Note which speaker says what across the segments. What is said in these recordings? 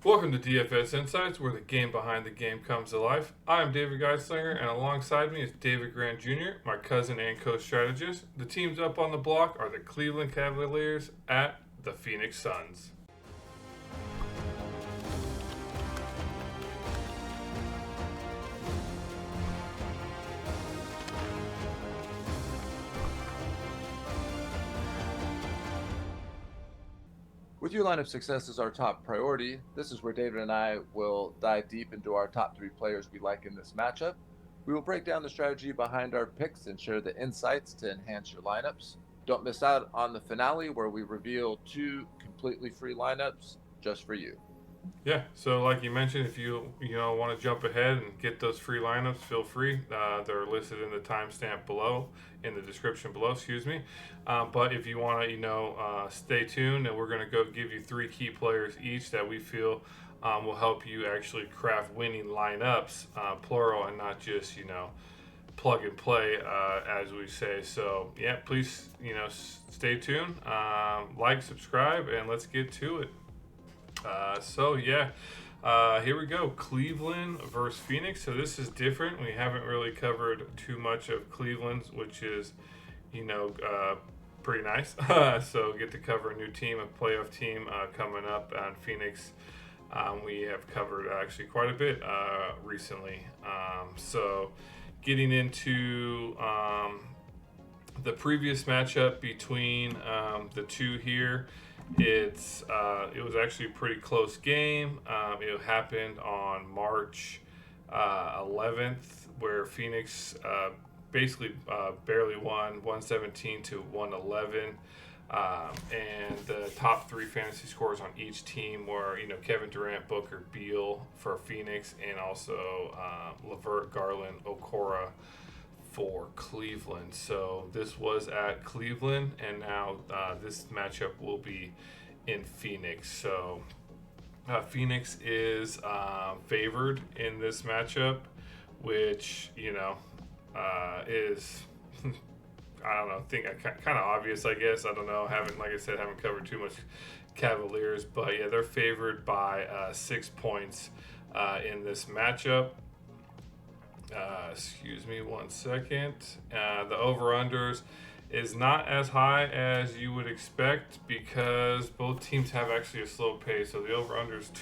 Speaker 1: Welcome to DFS Insights, where the game behind the game comes to life. I'm David Geislinger, and alongside me is David Grant Jr., my cousin and co-strategist. The teams up on the block are the Cleveland Cavaliers at the Phoenix Suns.
Speaker 2: With your lineup success as our top priority, this is where David and I will dive deep into our top 3 players we like in this matchup. We will break down the strategy behind our picks and share the insights to enhance your lineups. Don't miss out on the finale where we reveal 2 completely free lineups just for you.
Speaker 1: Yeah, so like you mentioned, if you want to jump ahead and get those free lineups, feel free. They're listed in the timestamp below, in the description below. Excuse me. But if you want to, stay tuned, and we're going to go give you 3 key players each that we feel will help you actually craft winning lineups, plural, and not just plug and play, as we say. So yeah, please stay tuned, like, subscribe, and let's get to it. Here we go. Cleveland versus Phoenix. So this is different. We haven't really covered too much of Cleveland's, which is, pretty nice. So get to cover a new team, a playoff team coming up on Phoenix. We have covered actually quite a bit recently. So getting into the previous matchup between the two here. It was actually a pretty close game. It happened on March 11th, where Phoenix basically barely won, 117 to 111. And the top 3 fantasy scores on each team were, Kevin Durant, Booker, Beal for Phoenix, and also LeVert, Garland, Okoro for Cleveland. So this was at Cleveland, and now this matchup will be in Phoenix. So Phoenix is favored in this matchup, which is I don't know. Think kind of obvious, I guess. I don't know. Haven't covered too much Cavaliers, but yeah, they're favored by 6 points in this matchup. Excuse me 1 second. The over-unders is not as high as you would expect because both teams have actually a slow pace. So the over-under is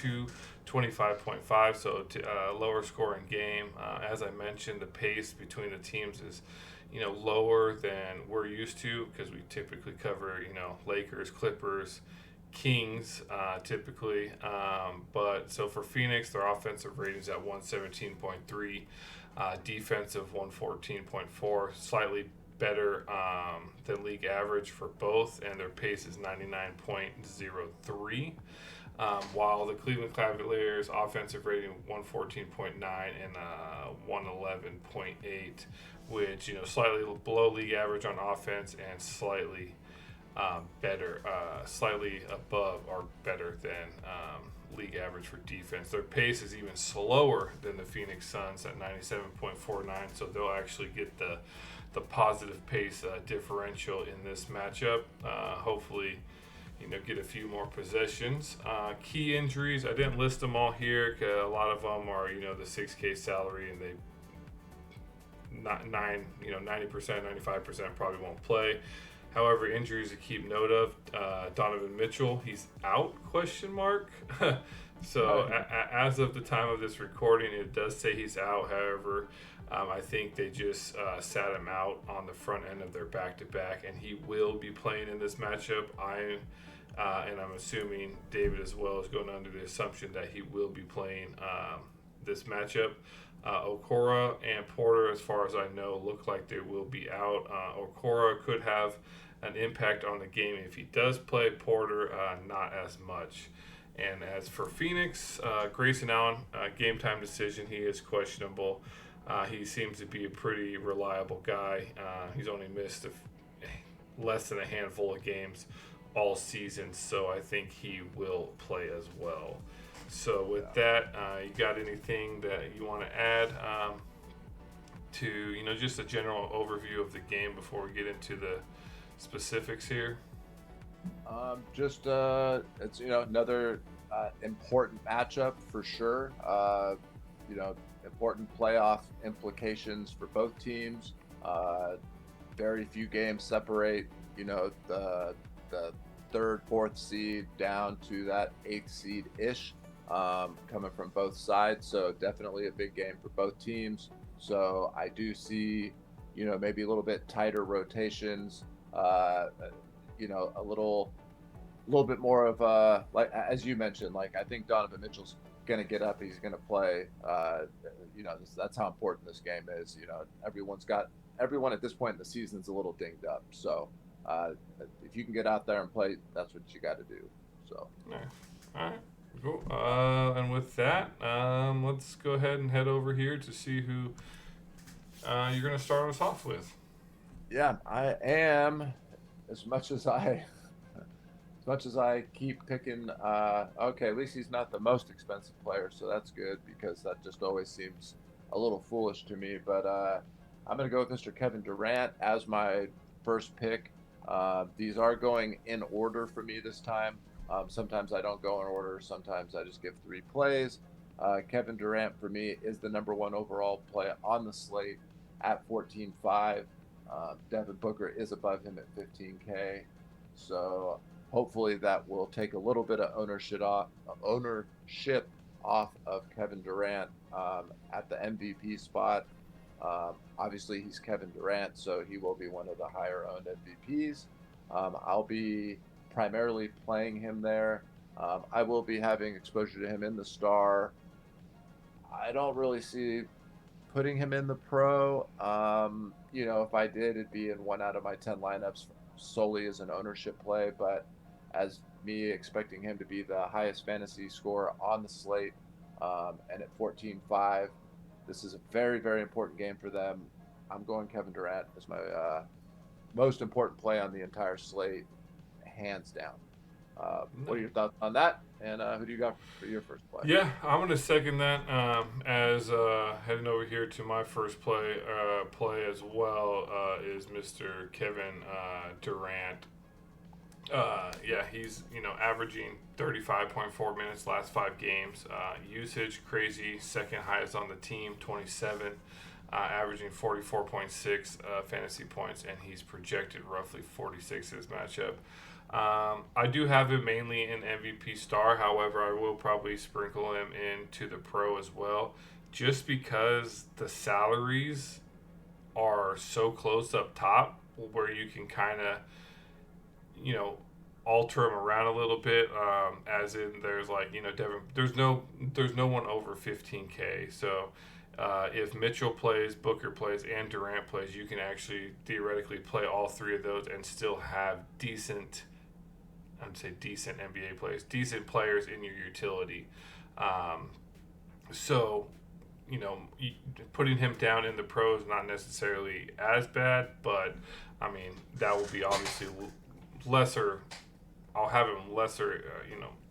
Speaker 1: 225.5, so lower scoring game. As I mentioned, the pace between the teams is lower than we're used to because we typically cover Lakers, Clippers, Kings typically. But so for Phoenix, their offensive ratings at 117.3. Defensive 114.4, slightly better than league average for both, and their pace is 99.03. While the Cleveland Cavaliers offensive rating 114.9 and 111.8, which slightly below league average on offense and slightly slightly above or better than league average for defense. Their pace is even slower than the Phoenix Suns at 97.49, so they'll actually get the positive pace differential in this matchup. Hopefully, get a few more possessions. Key injuries, I didn't list them all here because a lot of them are the 6K salary, and they not 90%, 95% probably won't play. However, injuries to keep note of: Donovan Mitchell, he's out? So as of the time of this recording, it does say he's out. However, I think they just sat him out on the front end of their back-to-back, and he will be playing in this matchup. And I'm assuming David as well is going under the assumption that he will be playing this matchup. Okoro and Porter, as far as I know, look like they will be out. Okoro could have an impact on the game if he does play. Porter, not as much. And as for Phoenix, Grayson Allen, game time decision, he is questionable. He seems to be a pretty reliable guy. He's only missed less than a handful of games all season, so I think he will play as well. So with that, you got anything that you want to add to just a general overview of the game before we get into the specifics here?
Speaker 2: It's another important matchup for sure. You know, important playoff implications for both teams. Very few games separate, you know, the third, fourth seed down to that eighth seed ish, coming from both sides. So definitely a big game for both teams. So I do see, you know, maybe a little bit tighter rotations. You know, a little bit more of like as you mentioned, like I think Donovan Mitchell's going to get up, he's going to play. You know, that's how important this game is. You know, everyone at this point in the season is a little dinged up. So if you can get out there and play, that's what you got to do. So.
Speaker 1: All right. Cool. And with that, let's go ahead and head over here to see who you're going to start us off with.
Speaker 2: Yeah, I am. As much as I keep picking, okay, at least he's not the most expensive player, so that's good because that just always seems a little foolish to me. But I'm going to go with Mr. Kevin Durant as my first pick. These are going in order for me this time. Sometimes I don't go in order. Sometimes I just give three plays. Kevin Durant for me is the number one overall play on the slate at 14.5. Devin Booker is above him at 15K. So hopefully that will take a little bit of ownership off of Kevin Durant at the MVP spot. Obviously, he's Kevin Durant, so he will be one of the higher owned MVPs. I'll be primarily playing him there. I will be having exposure to him in the star. I don't really see putting him in the pro. You know, if I did, it'd be in 1 out of my 10 lineups solely as an ownership play, but as me expecting him to be the highest fantasy scorer on the slate, and at 14.5, this is a very, very important game for them. I'm going Kevin Durant as my most important play on the entire slate, hands down. What are your thoughts on that? And who do you got for your first play?
Speaker 1: Yeah, I'm going to second that. As heading over here to my first play as well is Mr. Kevin Durant. Yeah, he's averaging 35.4 minutes last 5 games. Usage crazy, second highest on the team, 27. Averaging 44.6 fantasy points, and he's projected roughly 46 in this matchup. I do have him mainly in MVP star. However, I will probably sprinkle him into the pro as well, just because the salaries are so close up top where you can kind of, alter him around a little bit. As in, there's Devin. There's no one over 15K. So if Mitchell plays, Booker plays, and Durant plays, you can actually theoretically play all three of those and still have decent NBA players, decent players in your utility. So, putting him down in the pro is not necessarily as bad, but I mean, that will be obviously lesser. I'll have him lesser,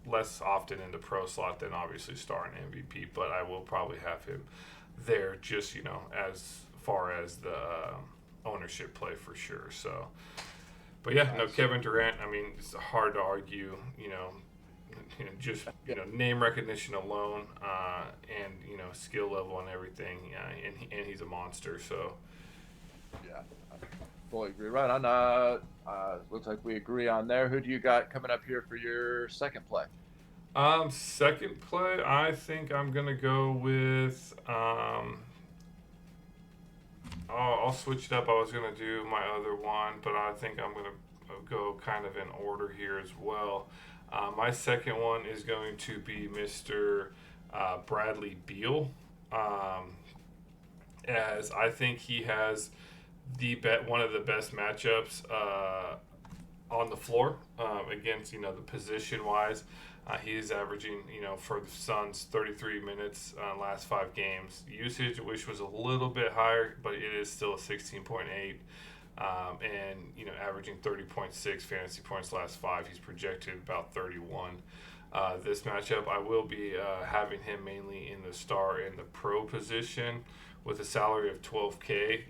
Speaker 1: less often in the pro slot than obviously star and MVP, but I will probably have him there just, as far as the ownership play for sure. So, but yeah, no, Kevin Durant, I mean, it's hard to argue, just, name recognition alone, and, skill level and everything. And he's a monster. So,
Speaker 2: yeah, I fully agree. Right on. Looks like we agree on there. Who do you got coming up here for your second play?
Speaker 1: Second play, I think I'm gonna go with. I'll switch it up. I was gonna do my other one, but I think I'm gonna go kind of in order here as well. My second one is going to be Mr. Bradley Beal, as I think he has one of the best matchups on the floor against the position wise. He's averaging for the Suns 33 minutes last 5 games. Usage, which was a little bit higher, but it is still a 16.8, and averaging 30.6 fantasy points last 5. He's projected about 31. This matchup, I will be having him mainly in the star and the pro position with a salary of 12K.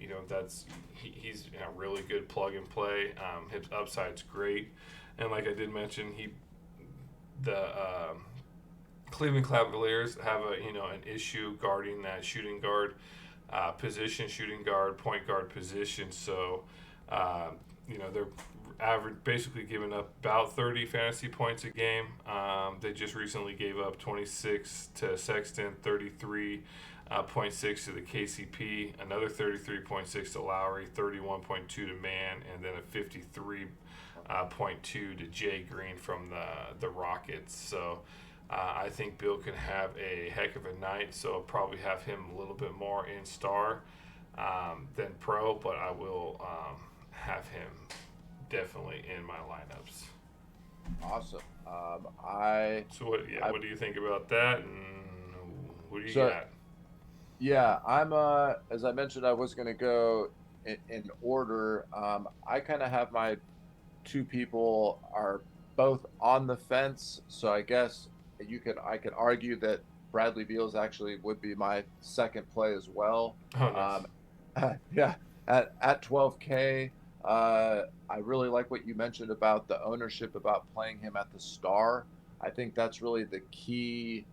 Speaker 1: He's a really good plug and play. His upside's great, and like I did mention, Cleveland Cavaliers have an issue guarding that shooting guard position, shooting guard, point guard position. So, uh, they're average basically giving up about 30 fantasy points a game. They just recently gave up 26 to Sexton, 33.6 to the KCP, another 33.6 to Lowry, 31.2 to Mann, and then a 53.2 to Jay Green from the Rockets. So I think Bill can have a heck of a night. So I'll probably have him a little bit more in star than pro, but I will have him definitely in my lineups.
Speaker 2: Awesome. I
Speaker 1: So what? Yeah,
Speaker 2: I
Speaker 1: what do you think about that? And who do you
Speaker 2: so
Speaker 1: got?
Speaker 2: yeah, I'm as I mentioned, I was gonna go in order. I kind of have my two people are both on the fence, so I guess I could argue that Bradley Beals actually would be my second play as well.
Speaker 1: Oh, nice.
Speaker 2: Um, yeah, at 12K, I really like what you mentioned about the ownership about playing him at the star. I think that's really the key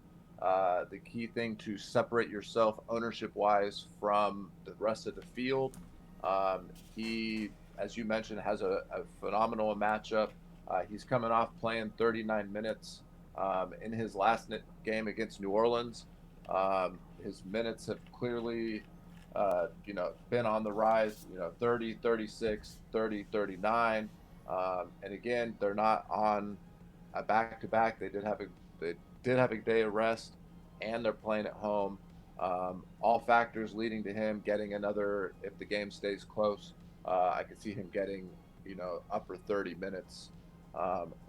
Speaker 2: thing to separate yourself ownership wise from the rest of the field. He, as you mentioned, has a phenomenal matchup. He's coming off playing 39 minutes in his last game against New Orleans. His minutes have clearly, been on the rise, 30, 36, 30, 39. And again, they're not on a back to back. They did have a day of rest, and they're playing at home. All factors leading to him getting another. If the game stays close, I could see him getting upper 30 minutes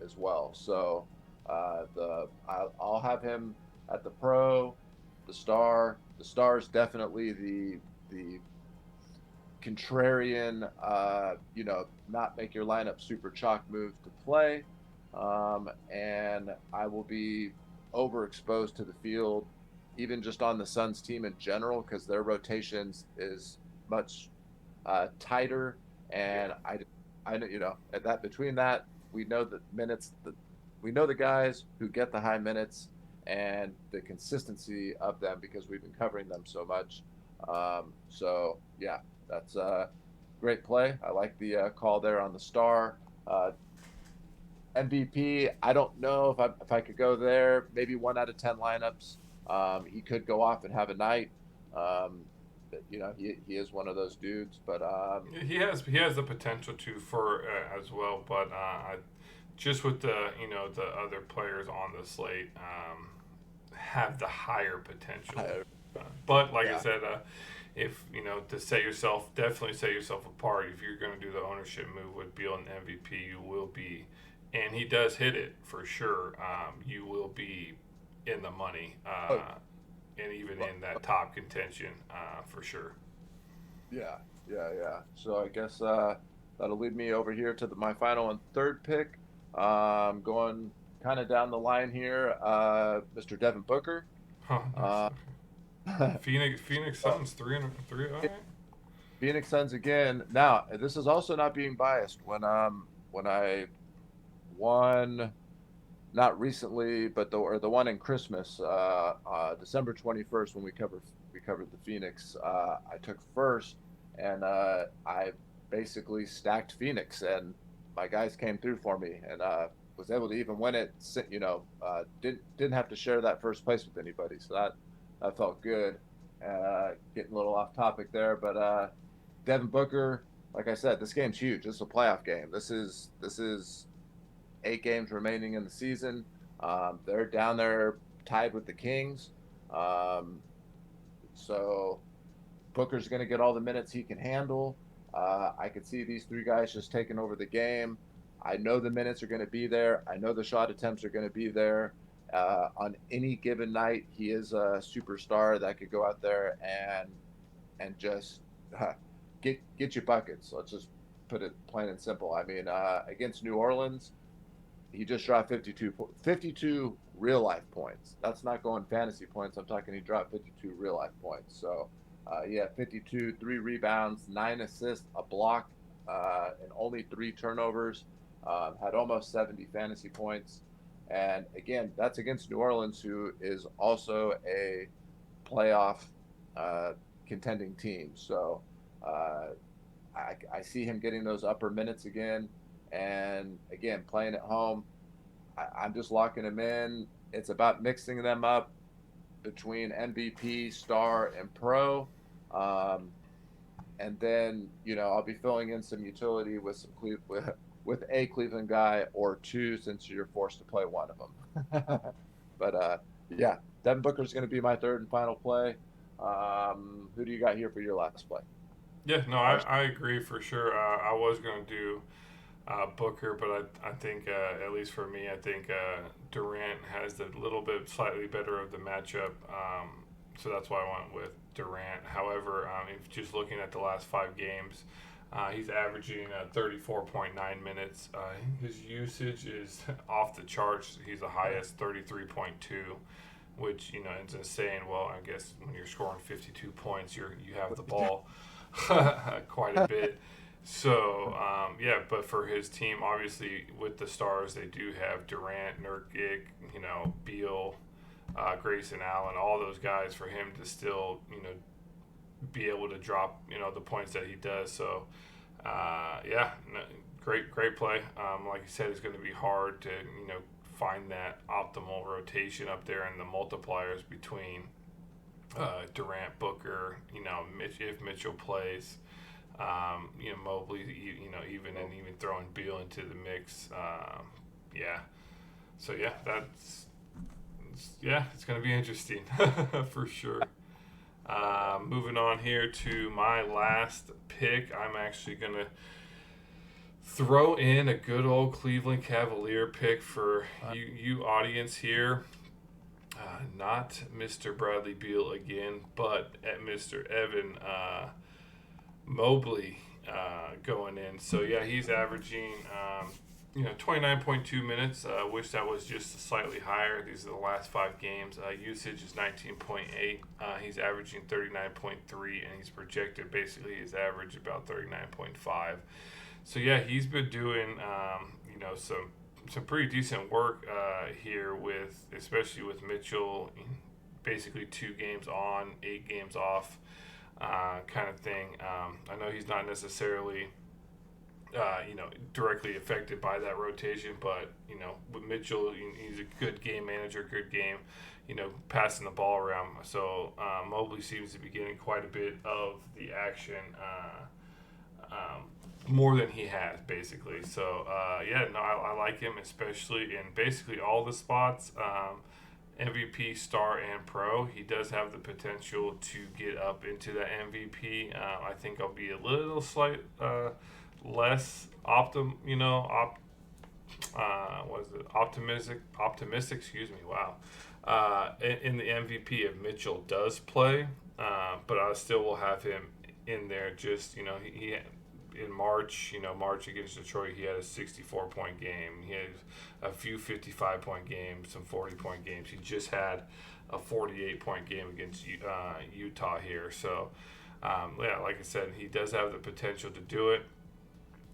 Speaker 2: as well. So I'll have him at the pro, the star. The star is definitely the contrarian, not make your lineup super chalk move to play. And I will be overexposed to the field, even just on the Suns team in general, because their rotations is much tighter.
Speaker 1: Yeah.
Speaker 2: And I know, at that between that, we know the minutes, we know the guys who get the high minutes and the consistency of them because we've been covering them so much. So yeah, that's a great play. I like the call there on the star. Uh, MVP, I don't know if I could go there. Maybe 1 out of 10 lineups. He could go off and have a night. But, he is one of those dudes. But
Speaker 1: He has the potential to for as well, but just with the other players on the slate have the higher potential. But like I
Speaker 2: yeah,
Speaker 1: said, if to definitely set yourself apart. If you're going to do the ownership move with Beal and MVP, you will be, and he does hit it for sure. You will be in the money,
Speaker 2: oh,
Speaker 1: and even
Speaker 2: well,
Speaker 1: in that top contention for sure.
Speaker 2: yeah, yeah. So I guess that'll lead me over here to my final and third pick. Going kind of down the line here, Mr. Devin Booker.
Speaker 1: Huh, nice.
Speaker 2: Uh,
Speaker 1: Phoenix Suns 3-3. All right.
Speaker 2: Phoenix Suns again. Now, this is also not being biased. When I won, not recently, but the one in Christmas, December 21st, when we covered the Phoenix, I took first, and I basically stacked Phoenix, and my guys came through for me, and was able to even win it. Didn't have to share that first place with anybody, so that felt good. Getting a little off topic there, but Devin Booker, like I said, this game's huge. This is a playoff game. This is 8 games remaining in the season. They're down there tied with the Kings. Um, so Booker's going to get all the minutes he can handle. I could see these three guys just taking over the game. I know the minutes are going to be there. I know the shot attempts are going to be there. On any given night, he is a superstar that could go out there and just get you buckets. Let's just put it plain and simple. I mean, against New Orleans, he just dropped 52 real life points. That's not going fantasy points. I'm talking he dropped 52 real life points. So he had 52, 3 rebounds, 9 assists, a block, and only 3 turnovers. Had almost 70 fantasy points. And again, that's against New Orleans, who is also a playoff uh, contending team. So uh, I see him getting those upper minutes again. And again, playing at home, I'm just locking him in. It's about mixing them up between MVP, star, and pro. Um, and then I'll be filling in some utility with with a Cleveland guy or two, since you're forced to play one of them. But yeah, Devin Booker's going to be my third and final play. Who do you got here for your last play?
Speaker 1: Yeah, no,
Speaker 2: Our
Speaker 1: I agree for sure. I was going to do Booker, but I think, at least for me, I think Durant has the little bit slightly better of the matchup. So that's why I went with Durant. However, if just looking at the last 5 games, he's averaging 34.9 minutes. His usage is off the charts. He's the highest, 33.2, which is insane. Well, I guess when you're scoring 52 points, you have the ball quite a bit. So yeah, but for his team, obviously with the stars, they do have Durant, Nurkic, Beal, Grayson Allen, all those guys. For him to still be able to drop the points that he does. So yeah, no, great play. Like you said, it's going to be hard to find that optimal rotation up there and the multipliers between Durant, Booker. If Mitchell plays. Mobley, even throwing Beal into the mix. Yeah. So yeah, it's going to be interesting for sure. Moving on here to my last pick, I'm actually going to throw in a good old Cleveland Cavalier pick for you audience here. Not Mr. Bradley Beal again, but at Mr. Evan Mobley going in. So yeah, he's averaging 29.2 minutes. Wish that was just slightly higher. These are the last 5 games. Usage is 19.8. He's averaging 39.3, and he's projected basically his average about 39.5. So yeah, he's been doing some pretty decent work here, with especially with Mitchell. Basically 2 games on, 8 games off. Kind of thing. I know he's not necessarily, directly affected by that rotation, but with Mitchell, he's a good game manager, good game, passing the ball around. So Mobley seems to be getting quite a bit of the action, more than he has, basically. So yeah, no, I like him, especially in basically all the spots. MVP, star, and pro. He does have the potential to get up into the MVP. I think I'll be a little slight less what is it? Optimistic. Excuse me. Wow. In the MVP if Mitchell does play, but I still will have him in there. Just he in March against Detroit, he had a 64-point game. He had a few 55-point games, some 40-point games. He just had a 48-point game against Utah here. So, yeah, like I said, he does have the potential to do it.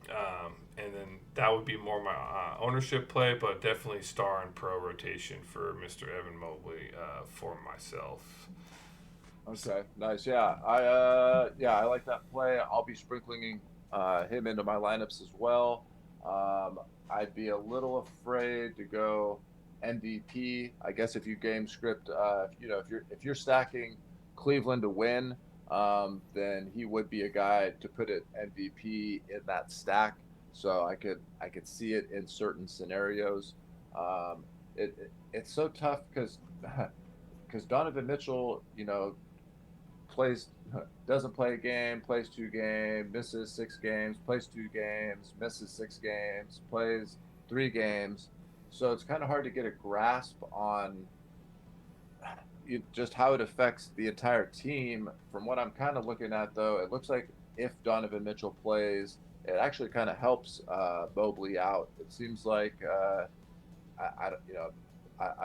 Speaker 1: And then that would be more my ownership play, but definitely star and pro rotation for Mr. Evan Mobley for myself.
Speaker 2: Okay, nice. Yeah, I like that play. I'll be sprinkling him into my lineups as well. I'd be a little afraid to go MVP. I guess if you game script, if you're stacking Cleveland to win, then he would be a guy to put it MVP in that stack. So I could see it in certain scenarios. It's so tough because Donovan Mitchell, plays doesn't play a game, plays 2 games, misses 6 games, plays 2 games, misses 6 games, plays 3 games. So it's kind of hard to get a grasp on just how it affects the entire team. From what I'm kind of looking at, though, it looks like if Donovan Mitchell plays, it actually kind of helps Mobley out. It seems like I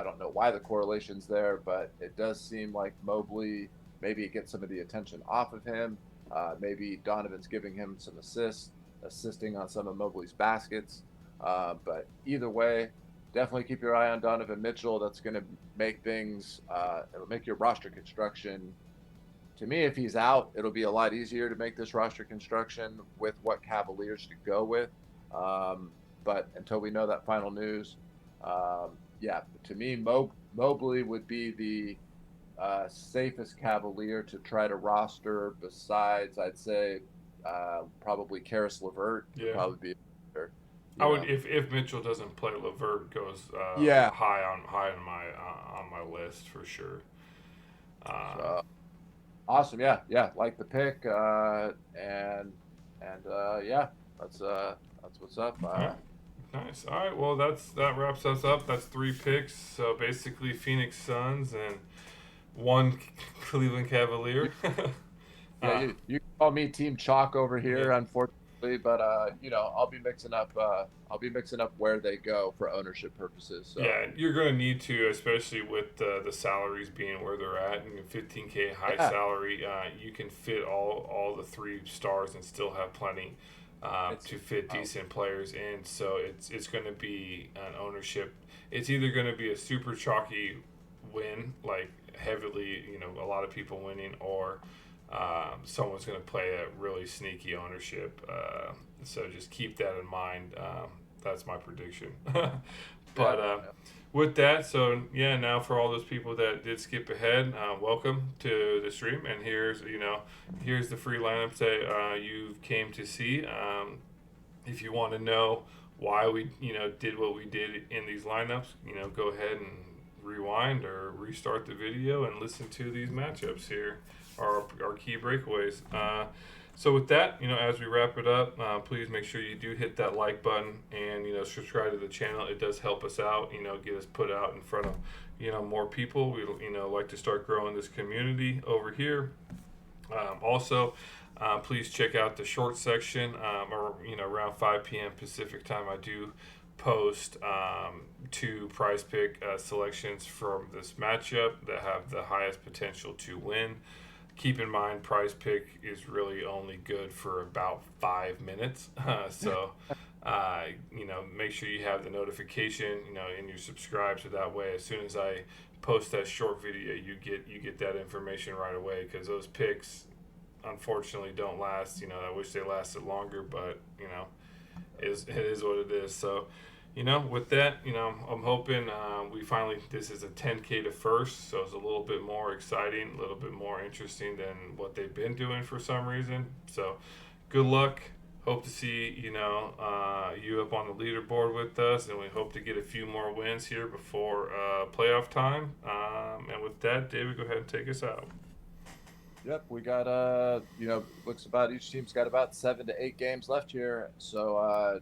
Speaker 2: don't know why the correlation's there, but it does seem like Mobley maybe gets some of the attention off of him. Maybe Donovan's giving him some assists, assisting on some of Mobley's baskets. But either way, definitely keep your eye on Donovan Mitchell. That's going to make things, it'll make your roster construction. To me, if he's out, it'll be a lot easier to make this roster construction with what Cavaliers to go with. Um, but until we know that final news, yeah, to me, Mobley would be the safest Cavalier to try to roster. Besides, I'd say probably Karis LeVert would
Speaker 1: Yeah.
Speaker 2: probably be.
Speaker 1: I would if Mitchell doesn't play, LeVert goes
Speaker 2: Yeah.
Speaker 1: high on my list for sure.
Speaker 2: So, awesome. Yeah. Like the pick. Yeah, that's what's up.
Speaker 1: All right. Nice. All right. Well, that wraps us up. That's 3 picks. So basically, Phoenix Suns and 1 Cleveland Cavalier.
Speaker 2: Yeah, you call me Team Chalk over here,
Speaker 1: Yeah.
Speaker 2: unfortunately, but I'll be mixing up. I'll be mixing up where they go for ownership purposes. So
Speaker 1: Yeah, you're going to need to, especially with the salaries being where they're at. And 15K high
Speaker 2: yeah,
Speaker 1: salary, you can fit all the 3 stars and still have plenty
Speaker 2: it's
Speaker 1: to fit decent players in. So it's going to be an ownership. It's either going to be a super chalky win, like heavily, a lot of people winning, or someone's going to play a really sneaky ownership. So just keep that in mind. That's my prediction. But with that, so yeah, now for all those people that did skip ahead, welcome to the stream. And here's the free lineups that you came to see. If you want to know why we did what we did in these lineups, go ahead and rewind or restart the video and listen to these matchups here, our key breakaways. So with that, as we wrap it up, please make sure you do hit that like button and subscribe to the channel. It does help us out, get us put out in front of more people. We like to start growing this community over here. Also, please check out the short section, or around 5 p.m. Pacific time. I do post 2 prize pick selections from this matchup that have the highest potential to win. Keep in mind, prize pick is really only good for about 5 minutes. So make sure you have the notification, and you subscribe, so that way as soon as I post that short video, you get that information right away, because those picks unfortunately don't last. I wish they lasted longer, but it is what it is. So with that, I'm hoping we finally, this is a 10K to first, so it's a little bit more exciting, a little bit more interesting than what they've been doing for some reason. So good luck. Hope to see you up on the leaderboard with us, and we hope to get a few more wins here before playoff time. And with that, David, go ahead and take us out.
Speaker 2: Yep, we got looks about each team's got about 7 to 8 games left here. So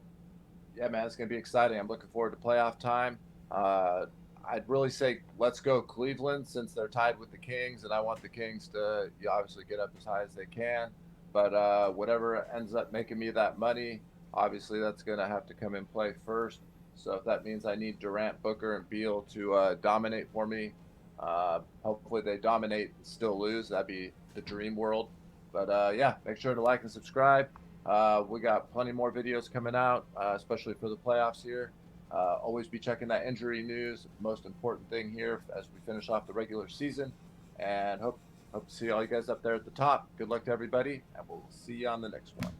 Speaker 2: yeah, man, it's gonna be exciting. I'm looking forward to playoff time. I'd really say let's go Cleveland, since they're tied with the Kings, and I want the Kings to obviously get up as high as they can. But whatever ends up making me that money, obviously that's gonna have to come in play first. So if that means I need Durant, Booker, and Beal to dominate for me, hopefully they dominate and still lose. That'd be the dream world. But yeah, make sure to like and subscribe. We got plenty more videos coming out, especially for the playoffs here. Always be checking that injury news, most important thing here as we finish off the regular season. And hope to see all you guys up there at the top. Good luck to everybody, and we'll see you on the next one.